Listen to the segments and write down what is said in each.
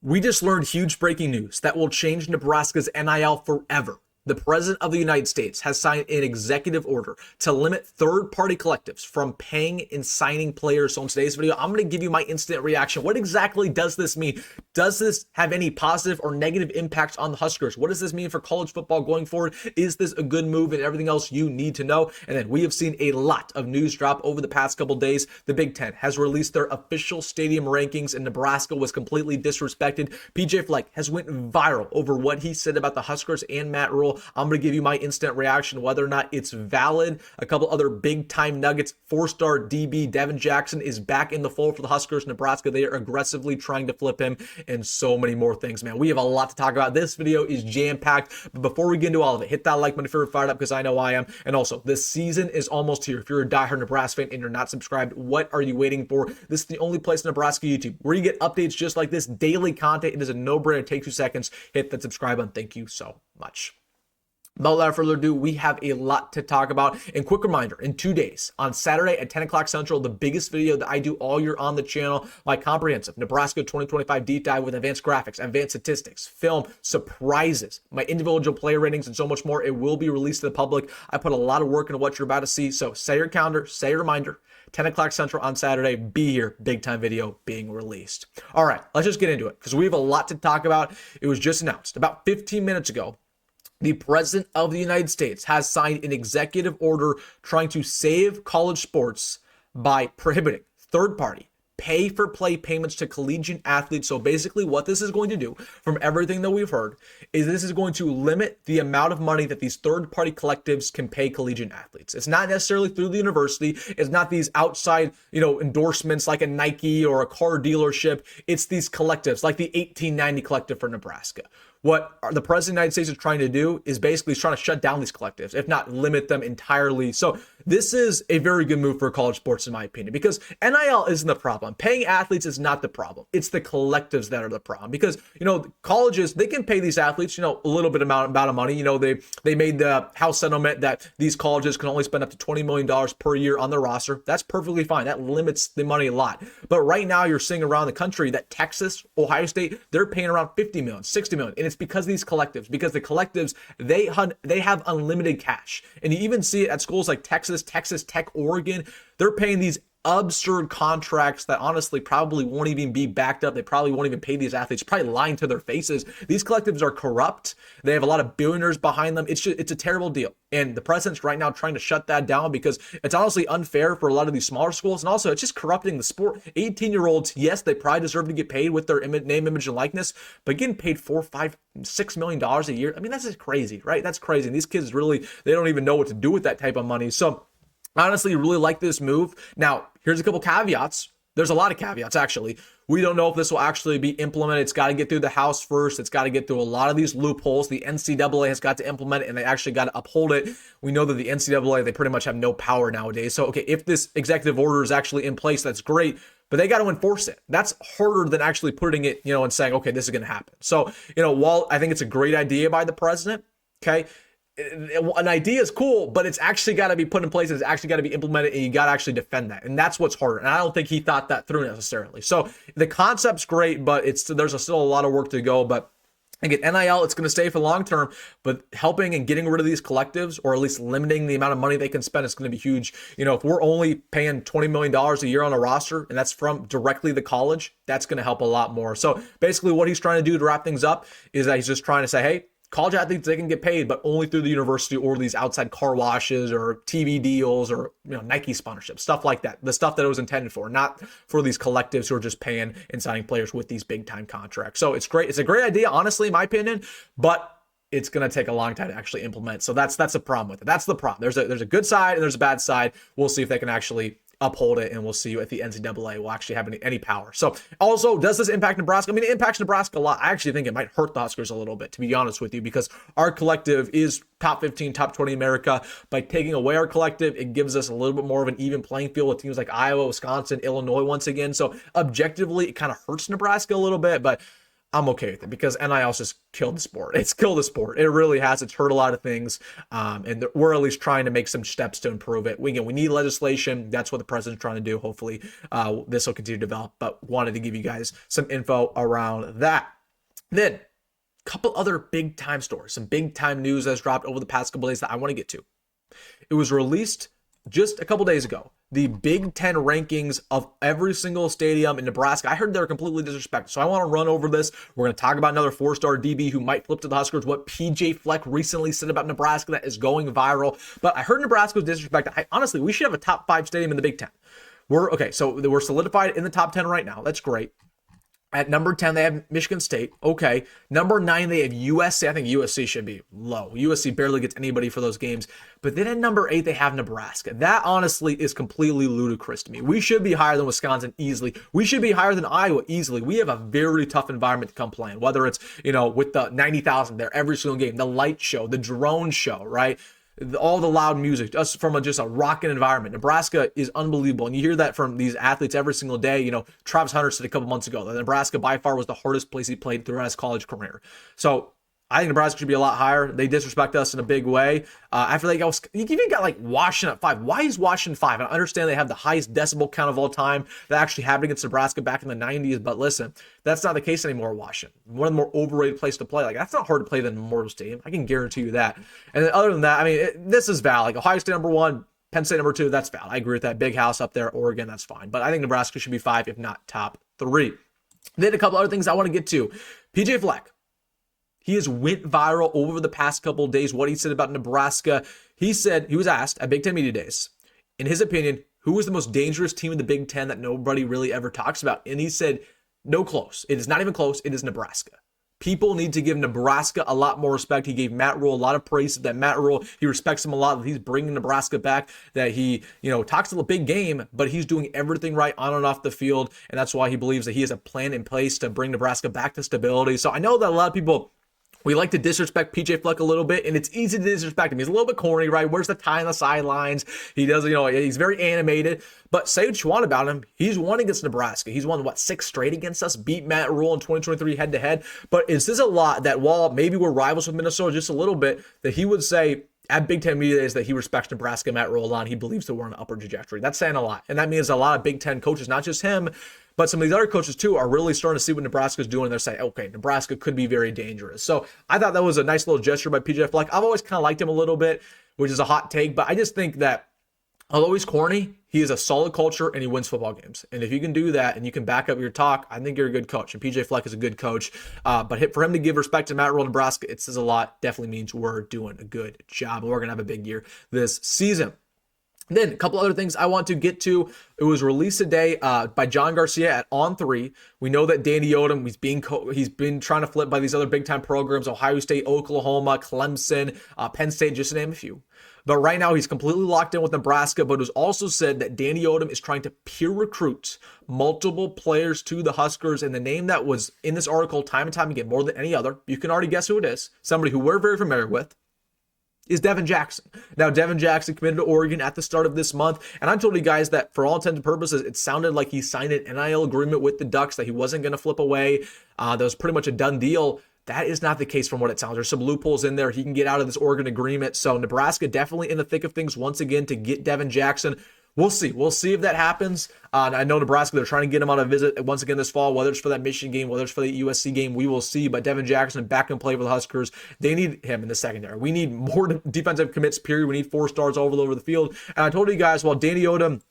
We just learned huge breaking news that will change Nebraska's NIL forever. The President of the United States has signed an executive order to limit third-party collectives from paying and signing players. So in today's video, I'm going to give you my instant reaction. What exactly does this mean? Does this have any positive or negative impacts on the Huskers? What does this mean for college football going forward? Is this a good move and everything else you need to know? And then we have seen a lot of news drop over the past couple days. The Big Ten has released their official stadium rankings and Nebraska was completely disrespected. PJ FLECK has went viral over what he said about the Huskers and Matt Rhule. I'm going to give you my instant reaction, whether or not it's valid. A couple other big-time nuggets. 4-star DB Devin Jackson is back in the fold for the Huskers. Nebraska, they are aggressively trying to flip him, and so many more things, man. We have a lot to talk about. This video is jam-packed, but before we get into all of it, hit that like button if you're fired up, because I know I am. And also, this season is almost here. If you're a diehard Nebraska fan and you're not subscribed, what are you waiting for? This is the only place in Nebraska YouTube where you get updates just like this, daily content. It is a no-brainer. It takes 2 seconds. Hit that subscribe button. Thank you so much. Without further ado, we have a lot to talk about. And quick reminder, in 2 days, on Saturday at 10 o'clock Central, the biggest video that I do all year on the channel, my comprehensive Nebraska 2025 deep dive with advanced graphics, advanced statistics, film, surprises, my individual player ratings, and so much more. It will be released to the public. I put a lot of work into what you're about to see. So set your calendar, set your reminder. 10 o'clock Central on Saturday, be here, big time video being released. All right, let's just get into it because we have a lot to talk about. It was just announced about 15 minutes ago. The President of the United States has signed an executive order trying to save college sports by prohibiting third-party pay-for-play payments to collegiate athletes. So basically what this is going to do, from everything that we've heard, is this is going to limit the amount of money that these third-party collectives can pay collegiate athletes. It's not necessarily through the university. It's not these outside, endorsements like a Nike or a car dealership. It's these collectives like the 1890 Collective for Nebraska. What the President of the United States is trying to do is basically trying to shut down these collectives, if not limit them entirely. So this is a very good move for college sports, in my opinion, because NIL isn't the problem. Paying athletes is not the problem. It's the collectives that are the problem. Because, colleges, they can pay these athletes, a little bit amount of money. They made the House settlement that these colleges can only spend up to $20 million per year on their roster. That's perfectly fine. That limits the money a lot. But right now you're seeing around the country that Texas, Ohio State, they're paying around $50 million, $60 million. And it's because of these collectives, because the collectives, they have unlimited cash. And you even see it at schools like Texas Tech, Oregon. They're paying these absurd contracts that honestly probably won't even be backed up. They probably won't even pay these athletes, probably lying to their faces. These collectives are corrupt. They have a lot of billionaires behind them. It's a terrible deal. And the president's right now trying to shut that down because it's honestly unfair for a lot of these smaller schools. And also it's just corrupting the sport. 18-year-olds, yes, they probably deserve to get paid with their name, image, and likeness, but getting paid $4, $5, $6 million a year, I mean, that's just crazy, right? That's crazy. And these kids really, they don't even know what to do with that type of money. So honestly, really like this move. Now, here's a couple caveats. There's a lot of caveats, actually. We don't know if this will actually be implemented. It's got to get through the House first. It's got to get through a lot of these loopholes. The NCAA has got to implement it, and they actually got to uphold it. We know that the NCAA, they pretty much have no power nowadays. So, okay, if this executive order is actually in place, that's great, but they got to enforce it. That's harder than actually putting it, and saying, okay, this is going to happen. So, while I think it's a great idea by the president, okay, an idea is cool, but it's actually got to be put in place. It's actually got to be implemented, and you got to actually defend that. And that's what's harder. And I don't think he thought that through necessarily. So the concept's great, but there's still a lot of work to go. But again, NIL, it's going to stay for long term, but helping and getting rid of these collectives, or at least limiting the amount of money they can spend, is going to be huge. If we're only paying $20 million a year on a roster, and that's from directly the college, that's going to help a lot more. So basically what he's trying to do to wrap things up is that he's just trying to say, hey, college athletes, they can get paid, but only through the university or these outside car washes or TV deals or Nike sponsorships, stuff like that. The stuff that it was intended for, not for these collectives who are just paying and signing players with these big time contracts. So it's great. It's a great idea, honestly, in my opinion, but it's going to take a long time to actually implement. So that's the problem with it. That's the problem. There's a good side and there's a bad side. We'll see if they can actually uphold it, and we'll see if the NCAA will actually have any power. So also, does this impact Nebraska? I mean, it impacts Nebraska a lot. I actually think it might hurt the Huskers a little bit, to be honest with you, because our collective is top 15, top 20 in America. By taking away our collective, it gives us a little bit more of an even playing field with teams like Iowa, Wisconsin, Illinois once again. So objectively, it kind of hurts Nebraska a little bit, but I'm okay with it because NIL's just killed the sport. It's killed the sport. It really has. It's hurt a lot of things. And we're at least trying to make some steps to improve it. We need legislation. That's what the president's trying to do. Hopefully, this will continue to develop. But wanted to give you guys some info around that. Then, a couple other big time stories, some big time news that's dropped over the past couple days that I want to get to. It was released just a couple days ago. The Big Ten rankings of every single stadium in Nebraska. I heard they're completely disrespected. So I want to run over this. We're going to talk about another 4-star DB who might flip to the Huskers, what PJ FLECK recently said about Nebraska that is going viral. But I heard Nebraska was disrespected. Honestly, we should have a top 5 stadium in the Big Ten. So we're solidified in the top 10 right now. That's great. At number 10, they have Michigan State. Okay. Number 9, they have USC. I think USC should be low. USC barely gets anybody for those games. But then at number 8, they have Nebraska. That honestly is completely ludicrous to me. We should be higher than Wisconsin easily. We should be higher than Iowa easily. We have a very tough environment to come play in, whether it's, with the 90,000 there every single game, the light show, the drone show, right? All the loud music, just from just a rocking environment. Nebraska is unbelievable. And you hear that from these athletes every single day. Travis Hunter said a couple months ago that Nebraska by far was the hardest place he played throughout his college career. So I think Nebraska should be a lot higher. They disrespect us in a big way. After they go, you even got Washington at 5. Why is Washington 5? I understand they have the highest decibel count of all time that actually happened against Nebraska back in the 90s. But listen, that's not the case anymore, Washington. One of the more overrated places to play. That's not hard to play than Memorial Stadium. I can guarantee you that. And then other than that, this is valid. Ohio State number 1, Penn State number 2, that's valid. I agree with that. Big house up there, Oregon, that's fine. But I think Nebraska should be 5, if not top 3. Then a couple other things I want to get to. PJ FLECK. He has went viral over the past couple of days. What he said about Nebraska. He said, he was asked at Big Ten Media Days, in his opinion, who was the most dangerous team in the Big Ten that nobody really ever talks about? And he said, no close. It is not even close. It is Nebraska. People need to give Nebraska a lot more respect. He gave Matt Rhule a lot of praise. That Matt Rhule, he respects him a lot. That he's bringing Nebraska back. That he, talks a big game, but he's doing everything right on and off the field. And that's why he believes that he has a plan in place to bring Nebraska back to stability. So I know that a lot of people, we like to disrespect PJ FLECK a little bit, and it's easy to disrespect him. He's a little bit corny, right? Wears the tie on the sidelines. He does, he's very animated. But say what you want about him, he's won against Nebraska. He's won, 6 straight against us, beat Matt Rhule in 2023 head-to-head. But it says a lot that while maybe we're rivals with Minnesota just a little bit, that he would say at Big Ten Media Days that he respects Nebraska, Matt Rhule a lot. He believes that we're on an upward trajectory. That's saying a lot. And that means a lot of Big Ten coaches, not just him, but some of these other coaches too are really starting to see what Nebraska's doing. And they're saying, okay, Nebraska could be very dangerous. So I thought that was a nice little gesture by PJ FLECK. I've always kind of liked him a little bit, which is a hot take, but I just think that although he's corny, he is a solid culture and he wins football games. And if you can do that and you can back up your talk, I think you're a good coach. And PJ FLECK is a good coach. But for him to give respect to Matt Rhule, Nebraska, it says a lot. Definitely means we're doing a good job. And we're going to have a big year this season. Then a couple other things I want to get to. It was released today by John Garcia at On3. We know that Danny Odom, he's been trying to flip by these other big time programs, Ohio State, Oklahoma, Clemson, Penn State, just to name a few. But right now he's completely locked in with Nebraska, but it was also said that Danny Odom is trying to peer recruit multiple players to the Huskers. And the name that was in this article time and time again, more than any other, you can already guess who it is, somebody who we're very familiar with, is Devin Jackson. Now, Devin Jackson committed to Oregon at the start of this month, and I told you guys that for all intents and purposes, it sounded like he signed an NIL agreement with the Ducks, that he wasn't going to flip away. That was pretty much a done deal. That is not the case from what it sounds. There's some loopholes in there. He can get out of this Oregon agreement. So Nebraska definitely in the thick of things once again to get Devin Jackson. We'll see. We'll see if that happens. I know Nebraska, they're trying to get him on a visit once again this fall, whether it's for that Michigan game, whether it's for the USC game, we will see. But Devin Jackson back and play for the Huskers. They need him in the secondary. We need more defensive commits, period. We need 4 stars all over the field. And I told you guys, while Danny Odom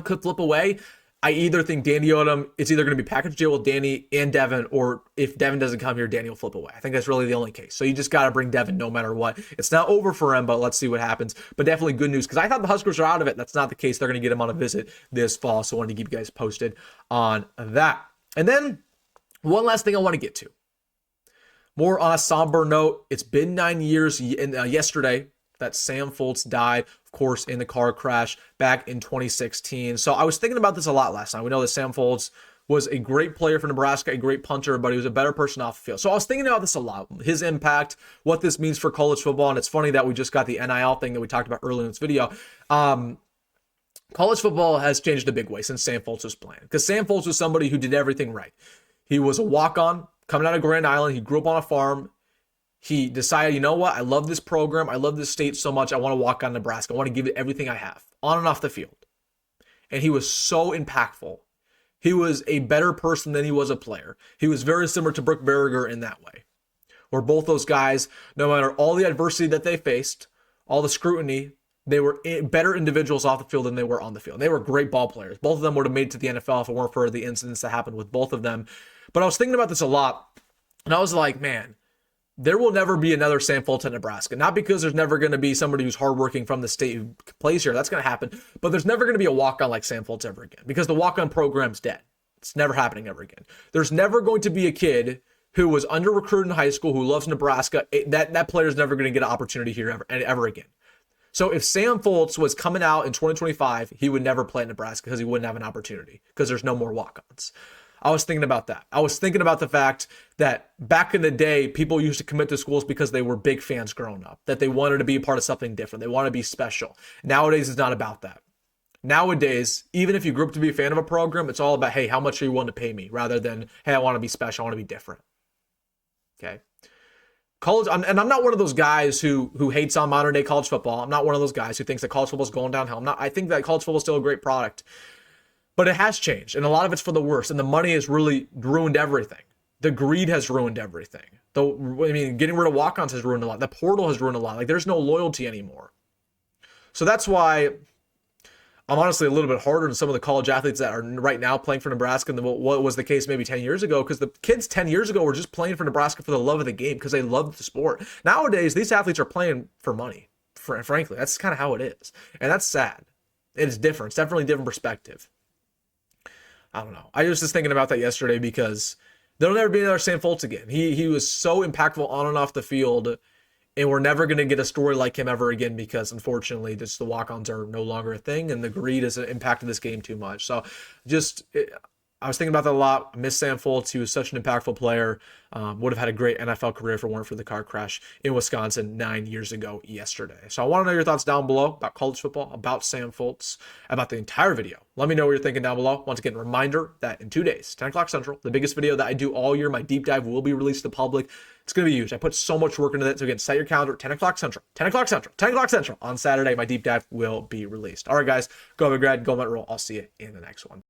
could flip away, I either think Danny Odom, it's either going to be package deal with Danny and Devin, or if Devin doesn't come here, Danny will flip away. I think that's really the only case. So you just got to bring Devin no matter what. It's not over for him, but let's see what happens. But definitely good news, because I thought the Huskers are out of it. That's not the case. They're going to get him on a visit this fall. So I wanted to keep you guys posted on that. And then one last thing I want to get to. More on a somber note. It's been 9 years yesterday that Sam Foltz died, of course, in the car crash back in 2016. So I was thinking about this a lot last night. We know that Sam Foltz was a great player for Nebraska, a great punter, but he was a better person off the field. So I was thinking about this a lot, his impact, what this means for college football. And it's funny that we just got the NIL thing that we talked about earlier in this video. College football has changed a big way since Sam Foltz was playing, because Sam Foltz was somebody who did everything right. He was a walk-on coming out of Grand Island. He grew up on a farm. He decided, you know what? I love this program. I love this state so much. I want to walk on Nebraska. I want to give it everything I have on and off the field. And he was so impactful. He was a better person than he was a player. He was very similar to Brooke Berger in that way, where both those guys, no matter all the adversity that they faced, all the scrutiny, they were better individuals off the field than they were on the field. They were great ball players. Both of them would have made it to the NFL if it weren't for the incidents that happened with both of them. But I was thinking about this a lot, and I was like, man, there will never be another Sam Foltz at Nebraska. Not because there's never going to be somebody who's hardworking from the state who plays here. That's going to happen. But there's never going to be a walk-on like Sam Foltz ever again, because the walk-on program's dead. It's never happening ever again. There's never going to be a kid who was under-recruited in high school, who loves Nebraska. That player's never going to get an opportunity here ever again. So if Sam Foltz was coming out in 2025, he would never play at Nebraska because he wouldn't have an opportunity because there's no more walk-ons. I was thinking about that. I was thinking about the fact that back in the day, people used to commit to schools because they were big fans growing up, that they wanted to be a part of something different. They want to be special. Nowadays, it's not about that. Nowadays, even if you grew up to be a fan of a program, it's all about, hey, how much are you willing to pay me? Rather than, hey, I want to be special. I want to be different. Okay. College, and I'm not one of those guys who hates on modern day college football. I'm not one of those guys who thinks that college football is going downhill. I think that college football is still a great product. But it has changed, and a lot of it's for the worse, and the money has really ruined everything. The greed has ruined everything. Getting rid of walk-ons has ruined a lot. The portal has ruined a lot. Like, there's no loyalty anymore. So that's why I'm honestly a little bit harder on some of the college athletes that are right now playing for Nebraska than what was the case maybe 10 years ago, because the kids 10 years ago were just playing for Nebraska for the love of the game because they loved the sport. Nowadays, these athletes are playing for money, frankly. That's kind of how it is, and that's sad. It is different. It's definitely a different perspective. I don't know. I was just thinking about that yesterday because there'll never be another Sam Foltz again. He was so impactful on and off the field, and we're never going to get a story like him ever again because, unfortunately, just the walk-ons are no longer a thing, and the greed has impacted this game too much. So I was thinking about that a lot. I miss Sam Foltz. He was such an impactful player. Would have had a great NFL career if it weren't for the car crash in Wisconsin 9 years ago yesterday. So I want to know your thoughts down below about college football, about Sam Foltz, about the entire video. Let me know what you're thinking down below. Once again, reminder that in 2 days, 10 o'clock Central, the biggest video that I do all year, my deep dive will be released to the public. It's going to be huge. I put so much work into that. So again, set your calendar, 10 o'clock Central, 10 o'clock Central, 10 o'clock Central on Saturday. My deep dive will be released. All right, guys, go have a grad, go Met roll. I'll see you in the next one.